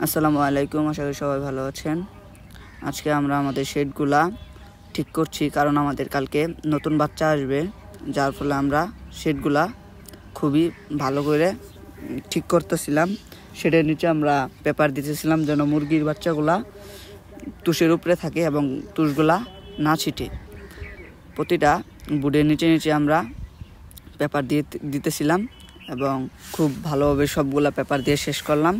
আসসালামু আলাইকুম, আশা করি সবাই ভালো আছেন। আজকে আমরা আমাদের শেডগুলা ঠিক করছি, কারণ আমাদের কালকে নতুন বাচ্চা আসবে, যার ফলে আমরা শেডগুলা খুবই ভালো করে ঠিক করতেছিলাম। শেডের নিচে আমরা পেপার দিতেছিলাম যেন মুরগির বাচ্চাগুলা তুষের উপরে থাকে এবং তুষগুলা না ছিটে। প্রতিটা বুডের নিচে নিচে আমরা পেপার দিতেছিলাম এবং খুব ভালোভাবে সবগুলা পেপার দিয়ে শেষ করলাম।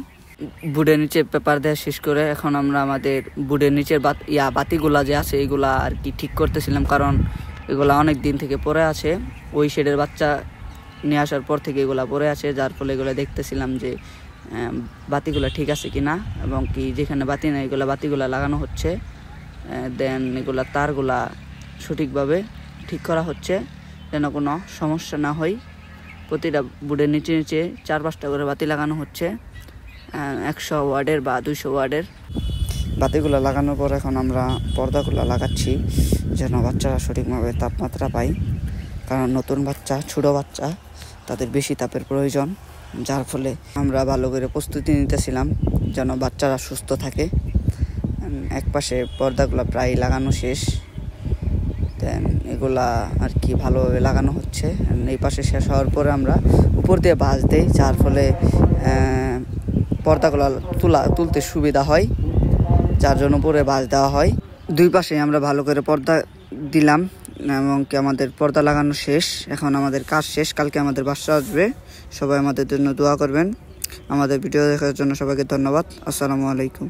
বুডের নিচে পেপার দেওয়া শেষ করে এখন আমরা আমাদের বুডের নিচের বাতিগুলা যে আছে এগুলা আর কি ঠিক করতেছিলাম, কারণ এগুলা অনেক দিন থেকে পড়ে আছে। ওই শেডের বাচ্চা নিয়ে আসার পর থেকে এগুলা পড়ে আছে, যার ফলে এগুলো দেখতেছিলাম যে বাতিগুলা ঠিক আছে কিনা, এবং কি যেখানে বাতি নেই এগুলা বাতিগুলা লাগানো হচ্ছে। দেন এগুলা তারগুলা সঠিকভাবে ঠিক করা হচ্ছে যেন কোনো সমস্যা না হয়। প্রতিটা বুডের নিচে নিচে 4-5টা করে বাতি লাগানো হচ্ছে। 100 ওয়ার্ডের বা 200 ওয়ার্ডের বাতিগুলো লাগানোর পর এখন আমরা পর্দাগুলো লাগাচ্ছি যেন বাচ্চারা সঠিকভাবে তাপমাত্রা পায়, কারণ নতুন বাচ্চা, ছোটো বাচ্চা, তাদের বেশি তাপের প্রয়োজন। যার ফলে আমরা ভালো করে প্রস্তুতি নিতেছিলাম যেন বাচ্চারা সুস্থ থাকে। এক পাশে পর্দাগুলো প্রায় লাগানো শেষ, দেন এগুলা আর কি ভালোভাবে লাগানো হচ্ছে। এই পাশে শেষ হওয়ার পরে আমরা উপর দিয়ে ভাঁজ দিই, যার ফলে পর্দাগুলো তুলতে সুবিধা হয়, যার জন্য উপরে ভাঁজ দেওয়া হয়। দুই পাশে আমরা ভালো করে পর্দা দিলাম এবং কি আমাদের পর্দা লাগানো শেষ। এখন আমাদের কাজ শেষ, কালকে আমাদের বাচ্চা আসবে। সবাই আমাদের জন্য দোয়া করবেন। আমাদের ভিডিও দেখার জন্য সবাইকে ধন্যবাদ। আসসালামু আলাইকুম।